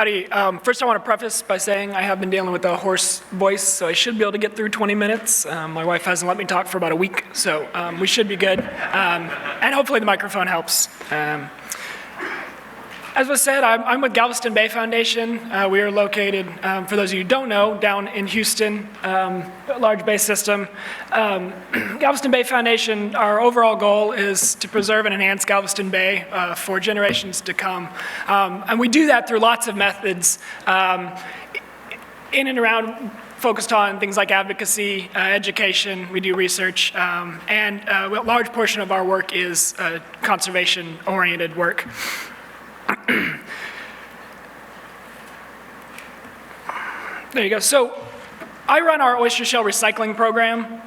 Howdy. First I want to preface by saying I have been dealing with a hoarse voice, so I should be able to get through 20 minutes. My wife hasn't let me talk for about a week, so we should be good. And hopefully the microphone helps. As was said, I'm with Galveston Bay Foundation. We are located, for those of you who don't know, down in Houston, a large bay system. Galveston Bay Foundation, our overall goal is to preserve and enhance Galveston Bay for generations to come. And we do that through lots of methods in and around focused on things like advocacy, education, we do research, and a large portion of our work is conservation-oriented work. There you go. So I run our Oyster Shell Recycling Program.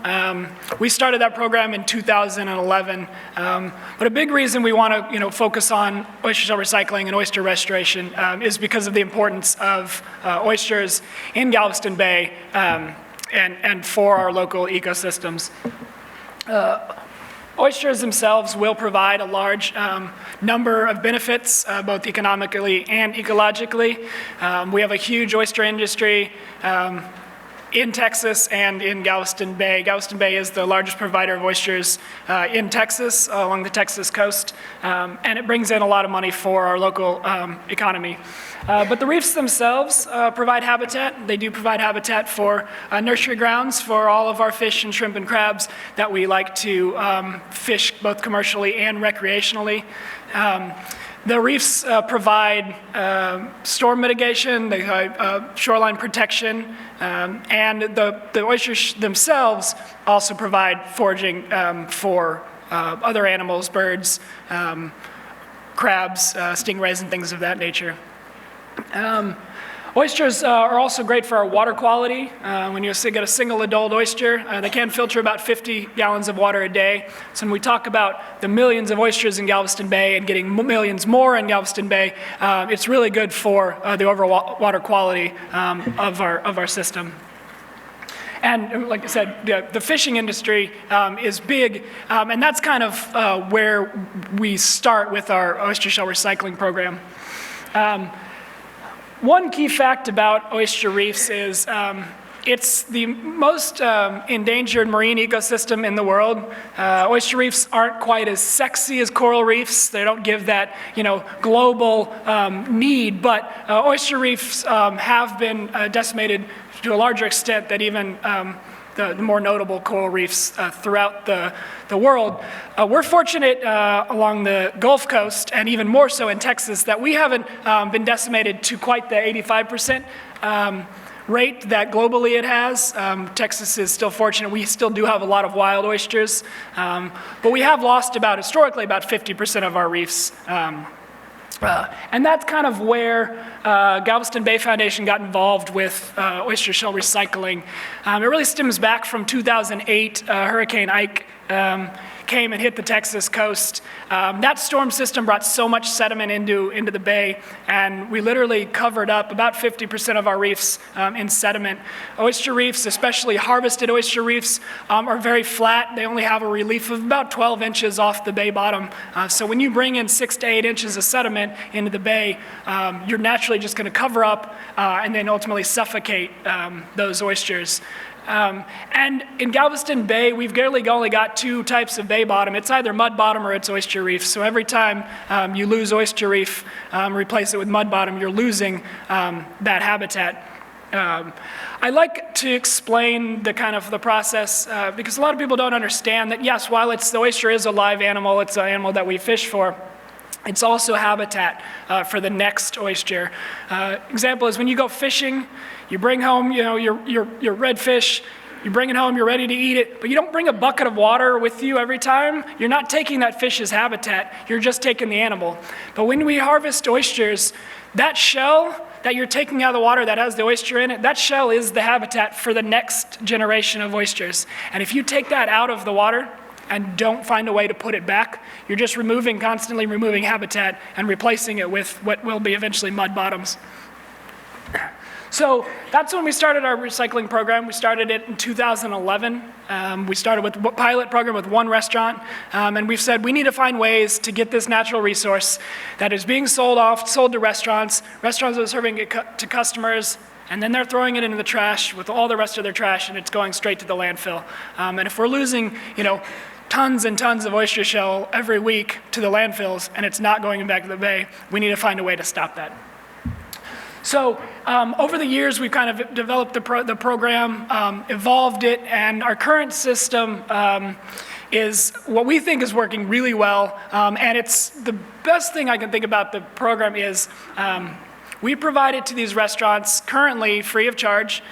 We started that program in 2011. But a big reason we want to focus on oyster shell recycling and oyster restoration is because of the importance of oysters in Galveston Bay and for our local ecosystems. Oysters themselves will provide a large number of benefits, both economically and ecologically. We have a huge oyster industry in Texas and in Galveston Bay. Galveston Bay is the largest provider of oysters in Texas, along the Texas coast, and it brings in a lot of money for our local economy. But the reefs themselves provide habitat. They do provide habitat for nursery grounds for all of our fish and shrimp and crabs that we like to fish both commercially and recreationally. The reefs provide storm mitigation, they provide shoreline protection, and the oysters themselves also provide foraging for other animals, birds, crabs, stingrays, and things of that nature. Oysters are also great for our water quality. When you get a single adult oyster, they can filter about 50 gallons of water a day. So when we talk about the millions of oysters in Galveston Bay and getting millions more in Galveston Bay, it's really good for the overall water quality of our system. And like I said, the fishing industry is big, and that's kind of where we start with our Oyster Shell Recycling Program. One key fact about oyster reefs is it's the most endangered marine ecosystem in the world. Oyster reefs aren't quite as sexy as coral reefs. They don't give that, global need, but oyster reefs have been decimated to a larger extent than even the more notable coral reefs throughout the world. We're fortunate along the Gulf Coast, and even more so in Texas, that we haven't been decimated to quite the 85% rate that globally it has. Texas is still fortunate. We still do have a lot of wild oysters, but we have lost historically about 50% of our reefs. And that's kind of where Galveston Bay Foundation got involved with oyster shell recycling. It really stems back from 2008. Hurricane Ike came and hit the Texas coast. That storm system brought so much sediment into the bay, and we literally covered up about 50% of our reefs in sediment. Oyster reefs, especially harvested oyster reefs, are very flat. They only have a relief of about 12 inches off the bay bottom. So when you bring in 6 to 8 inches of sediment into the bay, you're naturally just going to cover up and then ultimately suffocate those oysters. And in Galveston Bay, we've really only got 2 types of bay bottom. It's either mud bottom or it's oyster reef. So every time you lose oyster reef, replace it with mud bottom, you're losing that habitat. I like to explain the process because a lot of people don't understand that, yes, while the oyster is a live animal, it's an animal that we fish for, it's also habitat for the next oyster. Example is when you go fishing, you bring home, your redfish, you bring it home, you're ready to eat it, but you don't bring a bucket of water with you every time. You're not taking that fish's habitat, you're just taking the animal. But when we harvest oysters, that shell that you're taking out of the water that has the oyster in it, that shell is the habitat for the next generation of oysters. And if you take that out of the water and don't find a way to put it back, you're just constantly removing habitat and replacing it with what will be eventually mud bottoms. So that's when we started our recycling program. We started it in 2011. We started with a pilot program with one restaurant, and we've said we need to find ways to get this natural resource that is being sold to restaurants. Restaurants are serving it to customers, and then they're throwing it into the trash with all the rest of their trash, and it's going straight to the landfill. And if we're losing, tons and tons of oyster shell every week to the landfills, and it's not going back to the bay, we need to find a way to stop that. So over the years, we've kind of developed the program, evolved it, and our current system is what we think is working really well. And it's the best thing I can think about the program is we provide it to these restaurants currently free of charge.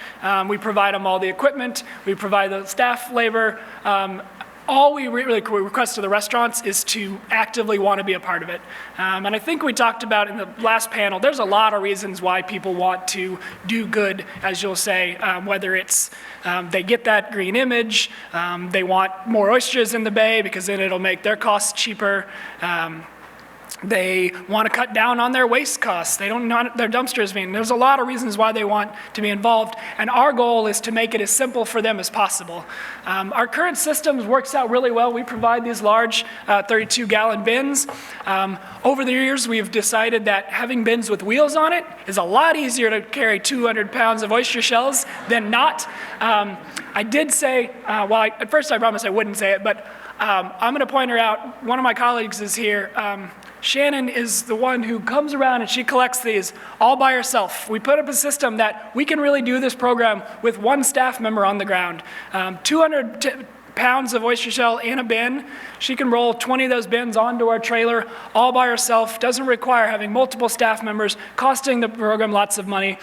We provide them all the equipment. We provide the staff labor. All we really request of the restaurants is to actively want to be a part of it. And I think we talked about in the last panel, there's a lot of reasons why people want to do good, as you'll say, whether it's they get that green image, they want more oysters in the bay because then it'll make their costs cheaper. They want to cut down on their waste costs. They don't want their dumpsters being. There's a lot of reasons why they want to be involved, and our goal is to make it as simple for them as possible. Our current system works out really well. We provide these large 32-gallon bins. Over the years, we've decided that having bins with wheels on it is a lot easier to carry 200 pounds of oyster shells than not. I did say, at first I promised I wouldn't say it, but I'm going to point her out. One of my colleagues is here. Shannon is the one who comes around and she collects these all by herself. We put up a system that we can really do this program with one staff member on the ground. 200 pounds of oyster shell in a bin. She can roll 20 of those bins onto our trailer all by herself. Doesn't require having multiple staff members, costing the program lots of money.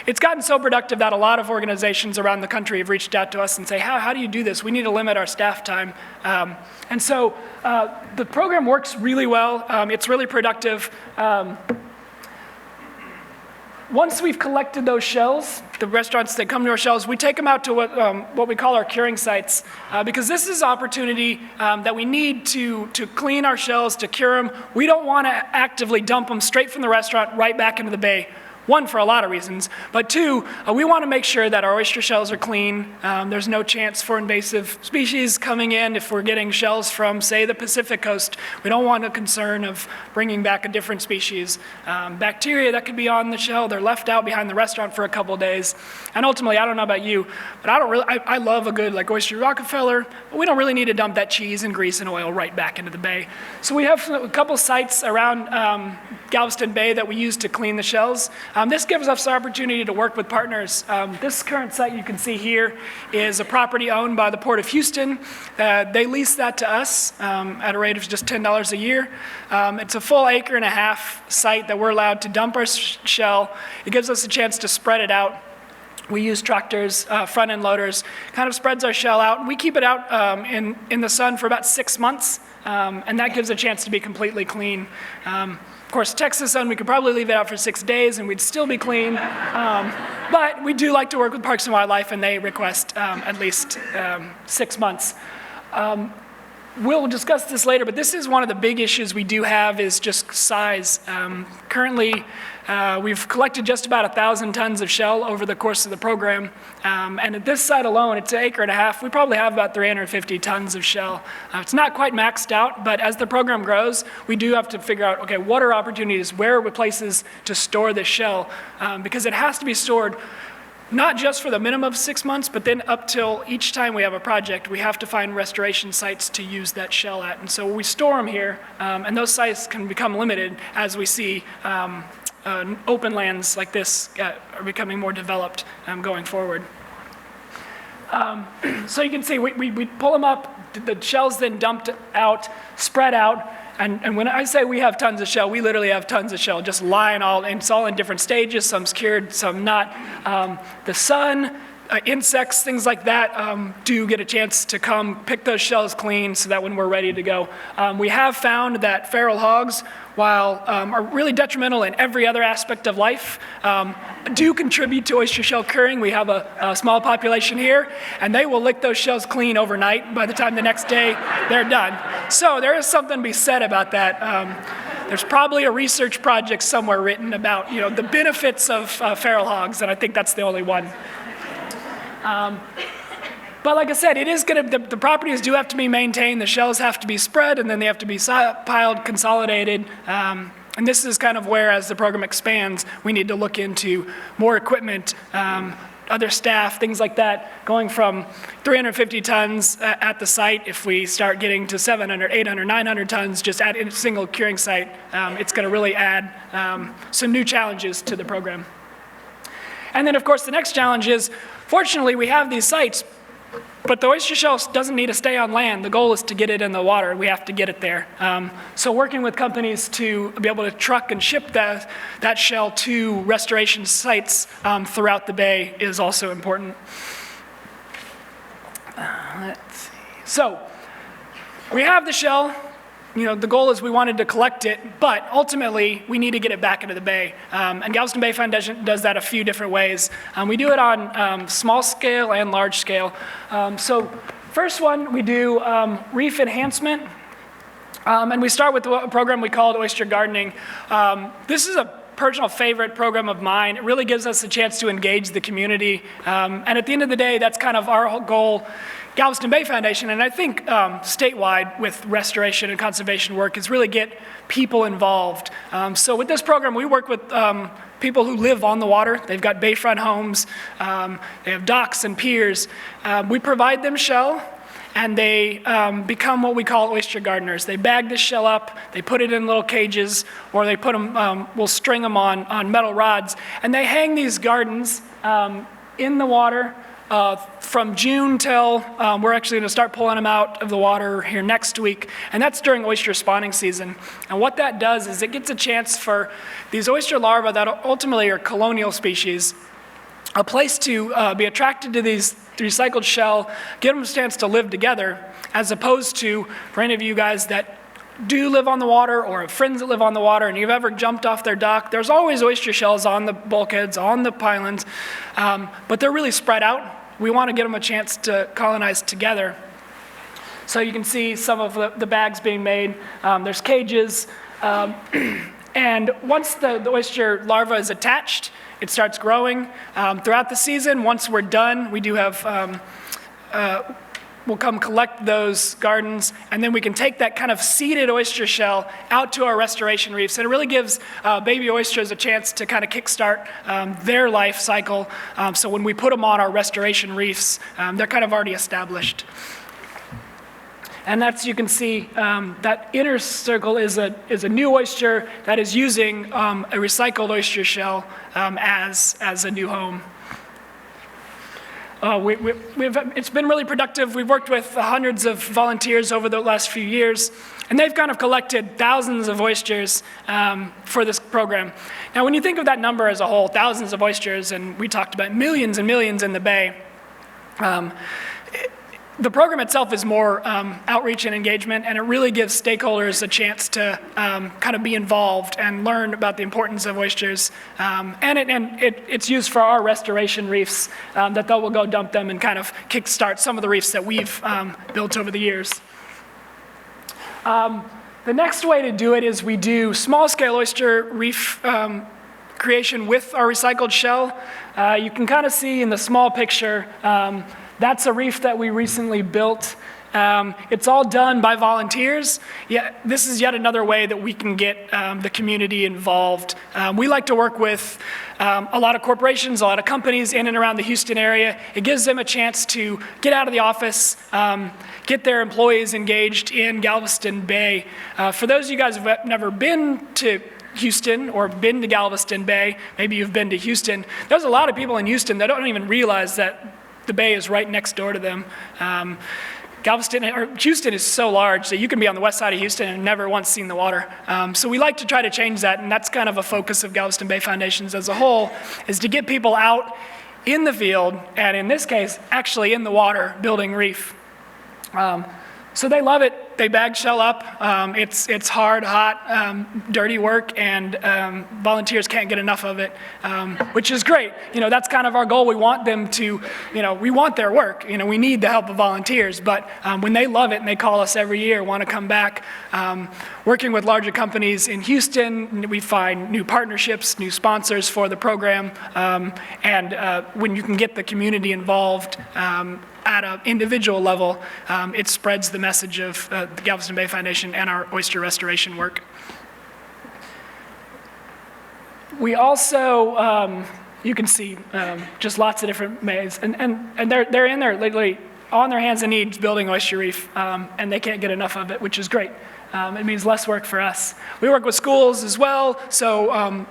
It's gotten so productive that a lot of organizations around the country have reached out to us and say, how do you do this? We need to limit our staff time. And so the program works really well. It's really productive. Once we've collected those shells, the restaurants that come to our shells, we take them out to what we call our curing sites, because this is opportunity that we need to clean our shells, to cure them. We don't want to actively dump them straight from the restaurant right back into the bay. One, for a lot of reasons, but two, we want to make sure that our oyster shells are clean. There's no chance for invasive species coming in. If we're getting shells from, say, the Pacific coast, we don't want a concern of bringing back a different species. Bacteria that could be on the shell, they're left out behind the restaurant for a couple of days. And ultimately, I don't know about you, but I love a good oyster Rockefeller, but we don't really need to dump that cheese and grease and oil right back into the bay. So we have a couple sites around Galveston Bay that we use to clean the shells. This gives us the opportunity to work with partners. This current site you can see here is a property owned by the Port of Houston. They lease that to us at a rate of just $10 a year. It's a full 1.5 acre site that we're allowed to dump our shell. It gives us a chance to spread it out. We use tractors, front-end loaders, kind of spreads our shell out. We keep it out in the sun for about 6 months, and that gives a chance to be completely clean. Of course, Texas sun, we could probably leave it out for 6 days and we'd still be clean. But we do like to work with Parks and Wildlife, and they request at least 6 months. We'll discuss this later, but this is one of the big issues we do have is just size. Currently, we've collected just about 1,000 tons of shell over the course of the program. And at this site alone, it's 1.5 acres. We probably have about 350 tons of shell. It's not quite maxed out, but as the program grows, we do have to figure out, okay, what are opportunities? Where are places to store this shell? Because it has to be stored not just for the minimum of 6 months, but then up till each time we have a project, we have to find restoration sites to use that shell at. And so we store them here, and those sites can become limited as we see open lands like this are becoming more developed going forward. So you can see we pull them up, the shell's then dumped out, spread out, and when I say we have tons of shell, we literally have tons of shell just lying all, and it's all in different stages, some's cured, some not. The sun, insects, things like that do get a chance to come pick those shells clean so that when we're ready to go. We have found that feral hogs, while are really detrimental in every other aspect of life, do contribute to oyster shell curing. We have a small population here, and they will lick those shells clean overnight. By the time the next day, they're done. So there is something to be said about that. there's probably a research project somewhere written about, the benefits of feral hogs, and I think that's the only one. But like I said, the properties do have to be maintained, the shells have to be spread, and then they have to be piled, consolidated. And this is kind of where, as the program expands, we need to look into more equipment, other staff, things like that, going from 350 tons at the site. If we start getting to 700, 800, 900 tons just at a single curing site, it's going to really add some new challenges to the program. And then, of course, the next challenge is, fortunately, we have these sites, but the oyster shell doesn't need to stay on land. The goal is to get it in the water. We have to get it there. So working with companies to be able to truck and ship that shell to restoration sites throughout the bay is also important. Let's see. So we have the shell. The goal is we wanted to collect it, but ultimately we need to get it back into the bay. And Galveston Bay Foundation does that a few different ways. We do it on small scale and large scale. So first one, we do reef enhancement. And we start with a program we called Oyster Gardening. This is a personal favorite program of mine. It really gives us a chance to engage the community. And at the end of the day, that's kind of our whole goal. Galveston Bay Foundation, and I think statewide with restoration and conservation work, is really get people involved. So with this program, we work with people who live on the water. They've got bayfront homes. They have docks and piers. We provide them shell, and they become what we call oyster gardeners. They bag this shell up, they put it in little cages, or they put them, we'll string them on metal rods, and they hang these gardens in the water from June till, we're actually gonna start pulling them out of the water here next week, and that's during oyster spawning season. And what that does is it gets a chance for these oyster larvae that ultimately are colonial species, a place to be attracted to these recycled shell, get them a chance to live together, as opposed to, for any of you guys that do live on the water or have friends that live on the water and you've ever jumped off their dock, there's always oyster shells on the bulkheads, on the pylons, but they're really spread out. We want to get them a chance to colonize together. So you can see some of the bags being made. There's cages. And once the oyster larva is attached, it starts growing. Throughout the season, once we're done, we do have, we'll come collect those gardens, and then we can take that kind of seeded oyster shell out to our restoration reefs. And it really gives baby oysters a chance to kind of kickstart their life cycle. So when we put them on our restoration reefs, they're kind of already established. And that's, you can see, that inner circle is a new oyster that is using a recycled oyster shell as a new home. It's been really productive. We've worked with hundreds of volunteers over the last few years, and they've kind of collected thousands of oysters for this program. Now, when you think of that number as a whole, thousands of oysters, and we talked about millions and millions in the bay, the program itself is more outreach and engagement, and it really gives stakeholders a chance to kind of be involved and learn about the importance of oysters. And it's used for our restoration reefs that will go dump them and kind of kickstart some of the reefs that we've built over the years. The next way to do it is we do small-scale oyster reef creation with our recycled shell. You can kind of see in the small picture, that's a reef that we recently built. It's all done by volunteers. Yeah, this is yet another way that we can get the community involved. We like to work with a lot of corporations, a lot of companies in and around the Houston area. It gives them a chance to get out of the office, get their employees engaged in Galveston Bay. For those of you guys who have never been to Houston or been to Galveston Bay, maybe you've been to Houston, there's a lot of people in Houston that don't even realize that the bay is right next door to them. Houston is so large that you can be on the west side of Houston and never once seen the water. So we like to try to change that, and that's kind of a focus of Galveston Bay Foundations as a whole, is to get people out in the field, and in this case, actually in the water, building reef. So they love it. they bag shell up. It's hard, hot, dirty work, and volunteers can't get enough of it, which is great. That's kind of our goal. We want them to, we want their work. We need the help of volunteers, but when they love it and they call us every year, want to come back, working with larger companies in Houston, we find new partnerships, new sponsors for the program, and when you can get the community involved at an individual level, it spreads the message of the Galveston Bay Foundation and our oyster restoration work. We also, you can see just lots of different maids, and they're in there literally on their hands and knees building Oyster Reef, and they can't get enough of it, which is great. It means less work for us. We work with schools as well, so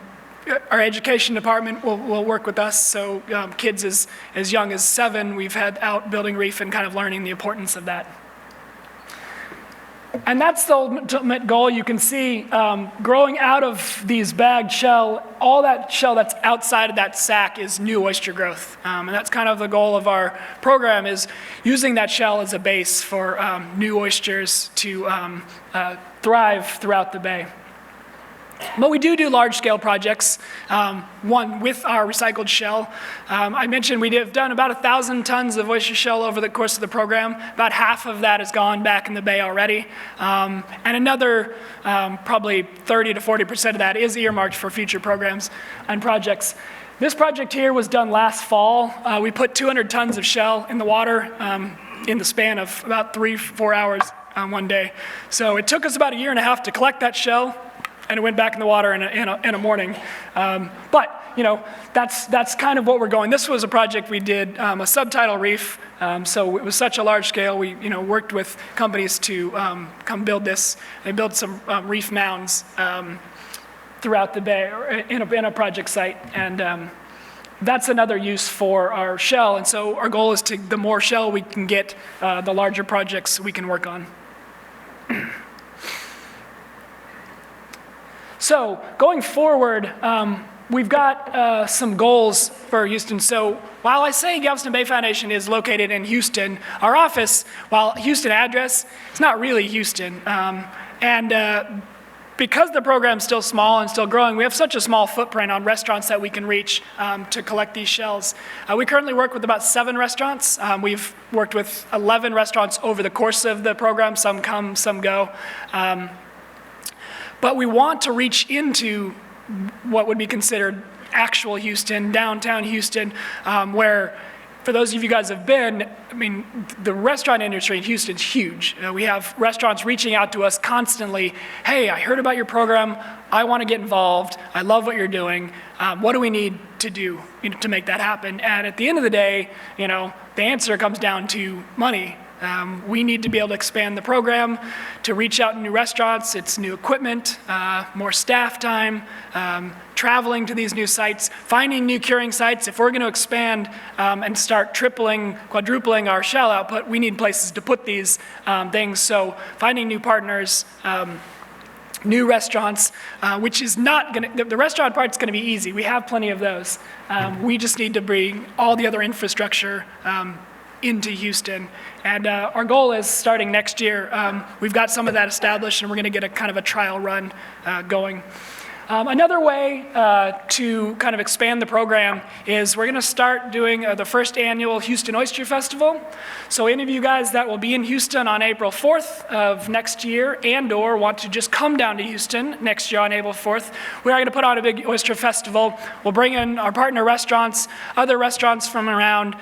our education department will work with us. So kids as young as 7, we've had out building reef and kind of learning the importance of that. And that's the ultimate goal. You can see growing out of these bagged shell, all that shell that's outside of that sack is new oyster growth. And that's kind of the goal of our program, is using that shell as a base for new oysters to thrive throughout the bay. But we do large-scale projects, one with our recycled shell. I mentioned we have done about 1,000 tons of oyster shell over the course of the program. About half of that has gone back in the bay already. And another probably 30 to 40% of that is earmarked for future programs and projects. This project here was done last fall. We put 200 tons of shell in the water in the span of about 3-4 hours one day. So it took us about 1.5 years to collect that shell, and it went back in the water in a morning. But that's kind of what we're going. This was a project we did, a subtidal reef. So it was such a large scale. We worked with companies to come build this. They built some reef mounds throughout the bay, or in a project site, and that's another use for our shell. And so our goal is the more shell we can get, the larger projects we can work on. So going forward, we've got some goals for Houston. So while I say Galveston Bay Foundation is located in Houston, our office, while Houston address, it's not really Houston. Because the program's still small and still growing, we have such a small footprint on restaurants that we can reach to collect these shells. We currently work with about 7 restaurants. We've worked with 11 restaurants over the course of the program. Some come, some go. But we want to reach into what would be considered actual Houston, downtown Houston, where, for those of you guys have been, the restaurant industry in Houston's huge. We have restaurants reaching out to us constantly. Hey, I heard about your program. I want to get involved. I love what you're doing. What do we need to do to make that happen? And at the end of the day, the answer comes down to money. We need to be able to expand the program to reach out to new restaurants. It's new equipment, more staff time, traveling to these new sites, finding new curing sites. If we're going to expand and start tripling, quadrupling our shell output, we need places to put these things. So finding new partners, new restaurants, which is not going to, the restaurant part's going to be easy. We have plenty of those. We just need to bring all the other infrastructure into Houston. And our goal is, starting next year, we've got some of that established, and we're going to get a kind of a trial run going. Another way to kind of expand the program is we're going to start doing the first annual Houston Oyster Festival. So any of you guys that will be in Houston on April 4th of next year, and/or want to just come down to Houston next year on April 4th, we are going to put on a big oyster festival. We'll bring in our partner restaurants, other restaurants from around,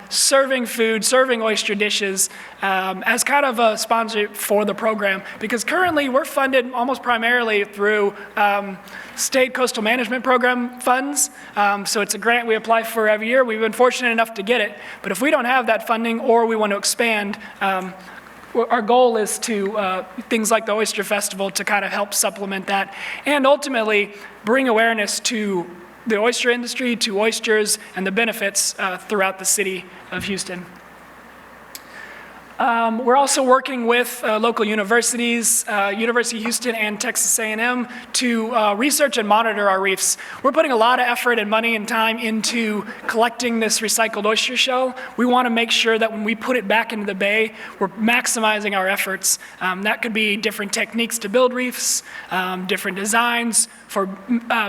serving food, serving oyster dishes, as kind of a sponsor for the program. Because currently we're funded almost primarily through state coastal management program funds. So it's a grant we apply for every year. We've been fortunate enough to get it. But if we don't have that funding, or we want to expand, our goal is to things like the Oyster Festival to kind of help supplement that, and ultimately bring awareness to the oyster industry, to oysters, and the benefits throughout the city of Houston. We're also working with local universities, University of Houston and Texas A&M, to research and monitor our reefs. We're putting a lot of effort and money and time into collecting this recycled oyster shell. We want to make sure that when we put it back into the bay, we're maximizing our efforts. That could be different techniques to build reefs, different designs for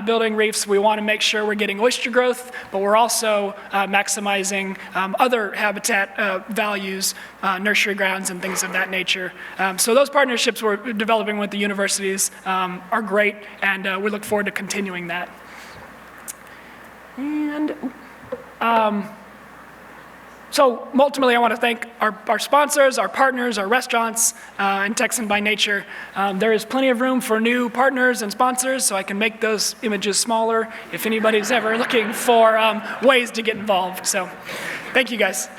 building reefs. We want to make sure we're getting oyster growth, but we're also maximizing other habitat values, nursery grounds and things of that nature. So those partnerships we're developing with the universities are great, and we look forward to continuing that. And so ultimately, I want to thank our sponsors, our partners, our restaurants, and Texan by Nature. There is plenty of room for new partners and sponsors, so I can make those images smaller if anybody's ever looking for ways to get involved. So thank you, guys.